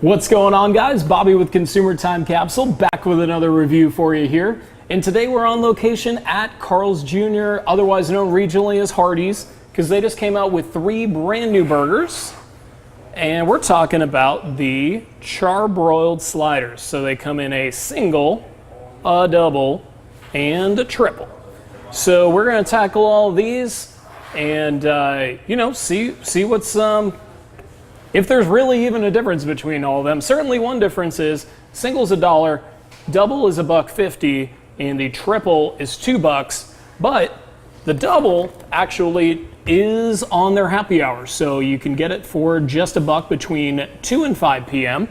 What's going on, guys? Bobby with Consumer Time Capsule, back with another review for you here. And today we're on location at Carl's Jr., otherwise known regionally as Hardee's, because they just came out with 3 brand new burgers. And we're talking about the Charbroiled Sliders. So they come in a single, a double, and a triple. So we're going to tackle all of these and, see what's... if there's really even a difference between all of them. Certainly one difference is single's $1, double is $1.50, and the triple is $2. But the double actually is on their happy hour, so you can get it for just $1 between 2 and 5 p.m.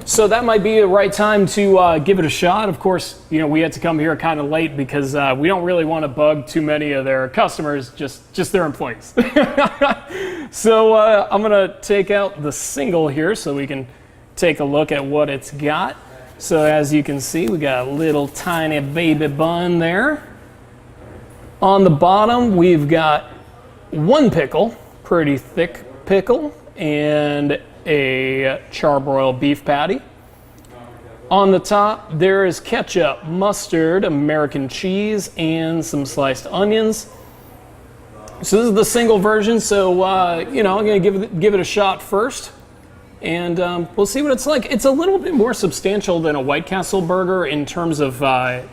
So that might be the right time to give it a shot. Of course, we had to come here kind of late because we don't really want to bug too many of their customers, just their employees. So I'm gonna take out the single here so we can take a look at what it's got. So as you can see, we got a little tiny baby bun there. On the bottom, we've got 1 pickle, pretty thick pickle, and a charbroiled beef patty. On the top, there is ketchup, mustard, American cheese, and some sliced onions. So this is the single version, so I'm gonna give it a shot first, and we'll see what it's like. It's a little bit more substantial than a White Castle burger in terms of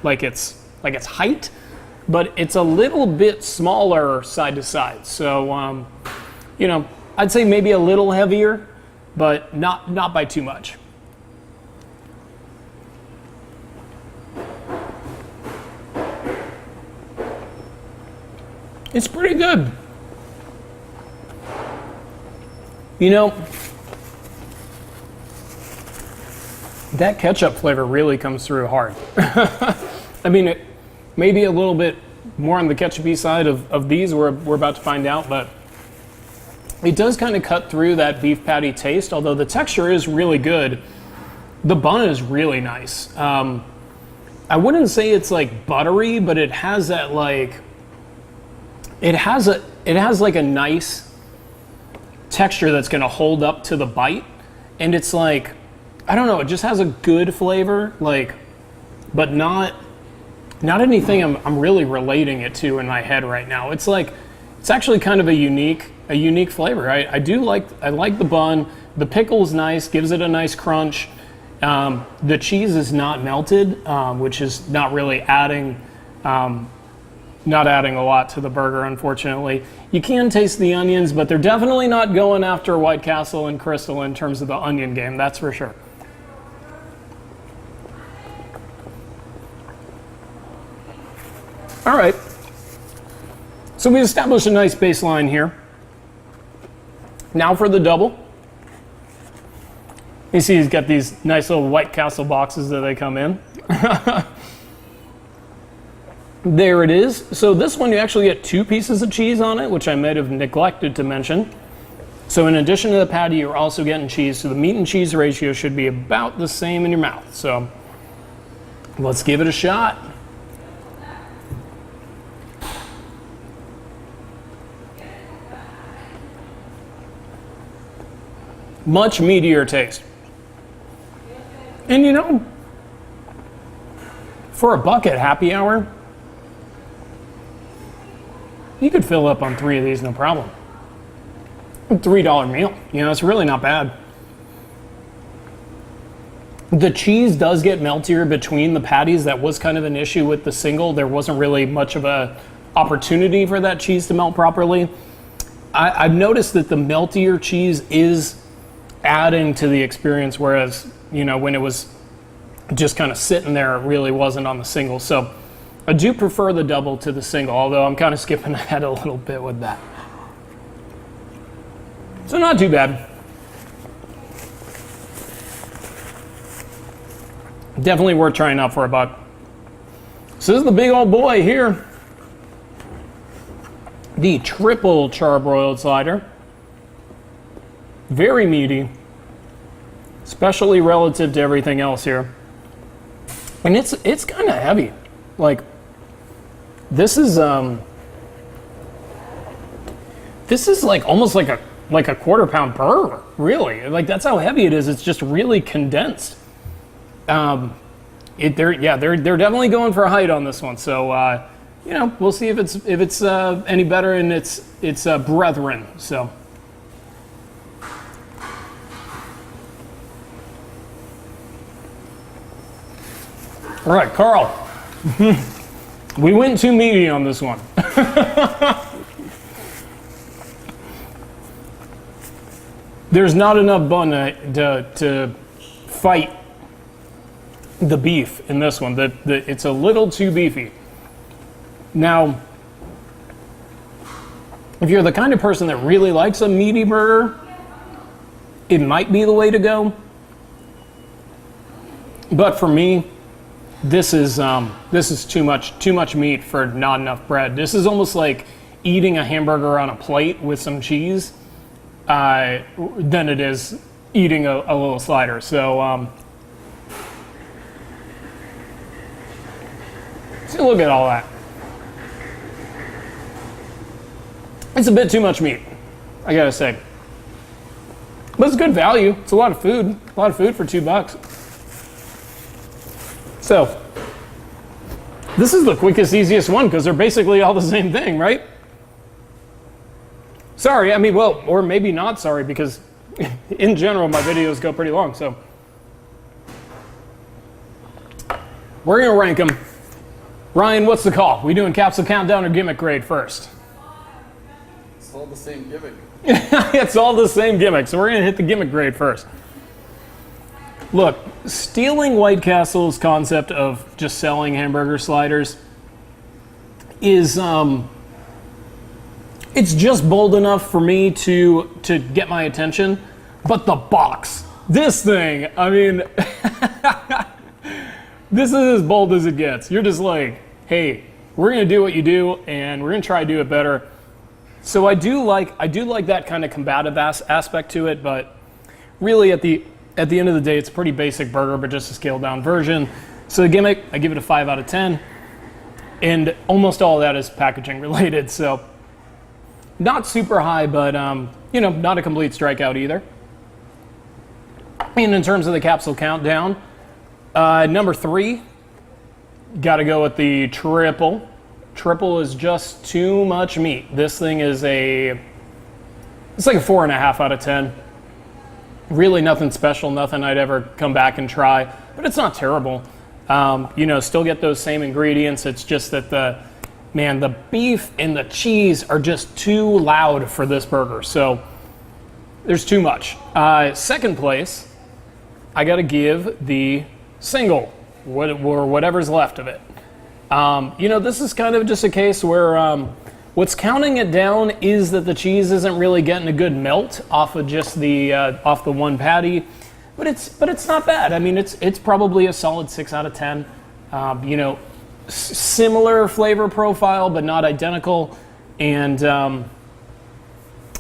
its height, but it's a little bit smaller side to side. So I'd say maybe a little heavier, but not by too much. It's pretty good. That ketchup flavor really comes through hard. I mean, it may be a little bit more on the ketchup-y side of these, we're about to find out, but it does kind of cut through that beef patty taste, although the texture is really good. The bun is really nice. I wouldn't say it's like buttery, but it has that it has a nice texture that's gonna hold up to the bite. And it's like, I don't know, it just has a good flavor, but not anything I'm really relating it to in my head right now. It's actually kind of a unique flavor. I like the bun. The pickle is nice, gives it a nice crunch. The cheese is not melted, which is not really adding a lot to the burger, unfortunately. You can taste the onions, but they're definitely not going after White Castle and Crystal in terms of the onion game, that's for sure. All right, so we established a nice baseline here. Now for the double. You see he's got these nice little White Castle boxes that they come in. There it is. So this one you actually get 2 pieces of cheese on it, which I might have neglected to mention. So in addition to the patty, you're also getting cheese. So the meat and cheese ratio should be about the same in your mouth. So let's give it a shot. Much meatier taste. And for $1 at happy hour, you could fill up on 3 of these, no problem. A $3 meal, it's really not bad. The cheese does get meltier between the patties. That was kind of an issue with the single. There wasn't really much of a opportunity for that cheese to melt properly. I've noticed that the meltier cheese is adding to the experience, whereas, when it was just kind of sitting there, it really wasn't on the single. So I do prefer the double to the single, although I'm kind of skipping ahead a little bit with that. So not too bad. Definitely worth trying out for $1. So this is the big old boy here. The triple charbroiled slider. Very meaty, especially relative to everything else here. And it's kind of heavy. This is like almost like like a quarter-pound burger, really. Like, that's how heavy it is. It's just really condensed. They're definitely going for a height on this one. So, you know, we'll see if it's any better in its brethren. So. All right, Carl. We went too meaty on this one. There's not enough bun to fight the beef in this one. It's a little too beefy. Now, if you're the kind of person that really likes a meaty burger, it might be the way to go. But for me, this is too much meat for not enough bread. This is almost like eating a hamburger on a plate with some cheese than it is eating a little slider. So so look at all that. It's a bit too much meat, I gotta say. But it's good value. It's a lot of food. A lot of food for $2. So, this is the quickest, easiest one because they're basically all the same thing, right? Sorry, I mean, well, or maybe not sorry because in general my videos go pretty long, so. We're gonna rank them. Ryan, what's the call? We doing capsule countdown or gimmick grade first? It's all the same gimmick. It's all the same gimmick, so we're gonna hit the gimmick grade first. Look, stealing White Castle's concept of just selling hamburger sliders is, it's just bold enough for me to get my attention, but the box, this thing, I mean, this is as bold as it gets. You're just like, hey, we're gonna do what you do, and we're gonna try to do it better. So I do like that kind of combative aspect to it, but really at the end of the day, it's a pretty basic burger, but just a scaled down version. So the gimmick, I give it a 5 out of 10. And almost all of that is packaging related. So not super high, but you know, not a complete strikeout either. And in terms of the capsule countdown, number 3, got to go with the triple. Triple is just too much meat. This thing is it's like a 4.5 out of 10. Really nothing special, nothing I'd ever come back and try, but it's not terrible. You know, still get those same ingredients. It's just that the beef and the cheese are just too loud for this burger. So there's too much. Second place, I got to give the single, or whatever's left of it. You know, this is kind of just a case where what's counting it down is that the cheese isn't really getting a good melt off of just the one patty, but it's not bad. I mean, it's probably a solid 6 out of 10. You know, similar flavor profile, but not identical, and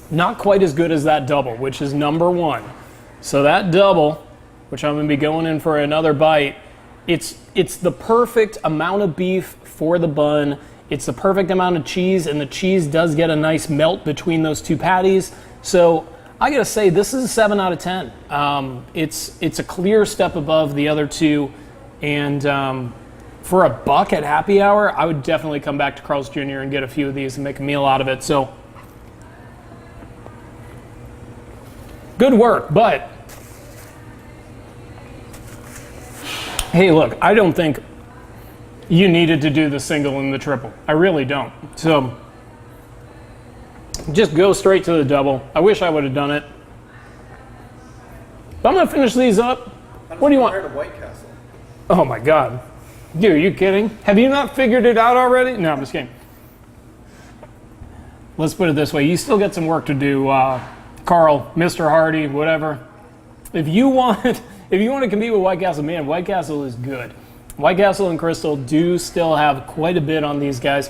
not quite as good as that double, which is number 1. So that double, which I'm gonna be going in for another bite, it's the perfect amount of beef for the bun. It's the perfect amount of cheese, and the cheese does get a nice melt between those two patties. So I gotta say, this is a 7 out of 10. It's a clear step above the other two, and for $1 at happy hour, I would definitely come back to Carl's Jr. and get a few of these and make a meal out of it. So good work, but hey, look, I don't think you needed to do the single and the triple. I really don't. So just go straight to the double. I wish I would have done it. But I'm gonna finish these up. What do you want? Compared to White Castle. Oh my God. Dude, are you kidding? Have you not figured it out already? No, I'm just kidding. Let's put it this way. You still got some work to do, Carl, Mr. Hardee, whatever. If you want to compete with White Castle, man, White Castle is good. White Castle and Crystal do still have quite a bit on these guys.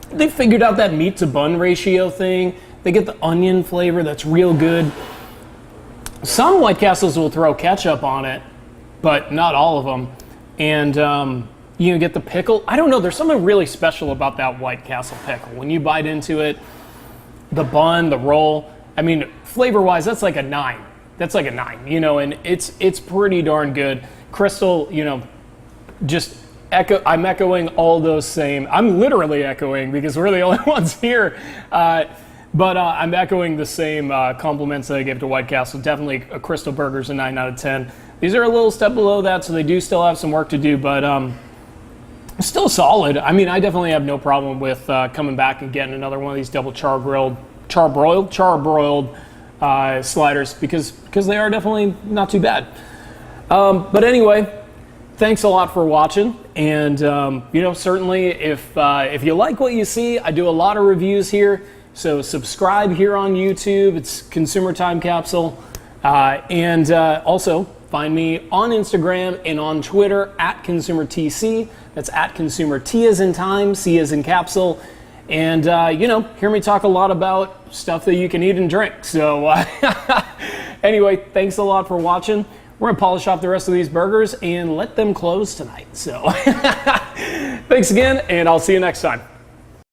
They figured out that meat to bun ratio thing. They get the onion flavor that's real good. Some White Castles will throw ketchup on it, but not all of them. And you get the pickle. I don't know, there's something really special about that White Castle pickle. When you bite into it, the bun, the roll, I mean, flavor-wise, that's like a 9. That's like a 9, you know, and it's pretty darn good. Crystal, you know, just I'm echoing all those same. I'm literally echoing because we're the only ones here. But I'm echoing the same compliments that I gave to White Castle. Definitely a Crystal Burger's a 9 out of 10. These are a little step below that, so they do still have some work to do, but still solid. I mean, I definitely have no problem with coming back and getting another one of these double charbroiled sliders because they are definitely not too bad. But anyway, thanks a lot for watching, and you know, certainly if you like what you see, I do a lot of reviews here. So subscribe here on YouTube. It's Consumer Time Capsule. And also find me on Instagram and on Twitter at ConsumerTC. That's at Consumer T as in time, C as in capsule. And, you know, hear me talk a lot about stuff that you can eat and drink. So anyway, thanks a lot for watching. We're going to polish off the rest of these burgers and let them close tonight. So thanks again, and I'll see you next time.